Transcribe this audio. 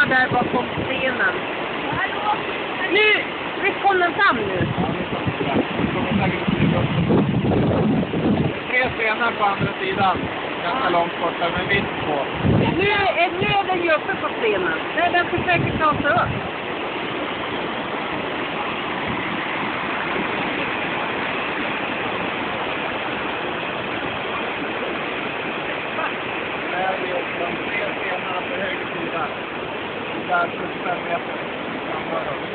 står där bakom scenen. Nu! Visst kom den fram nu? Tre stenar på andra sidan. Ganska långt borta med vitt på. Nu är den ju uppe på scenen. Den försöker ta sig upp. Där är de tre stenarna på höger sida. Där 75 meter.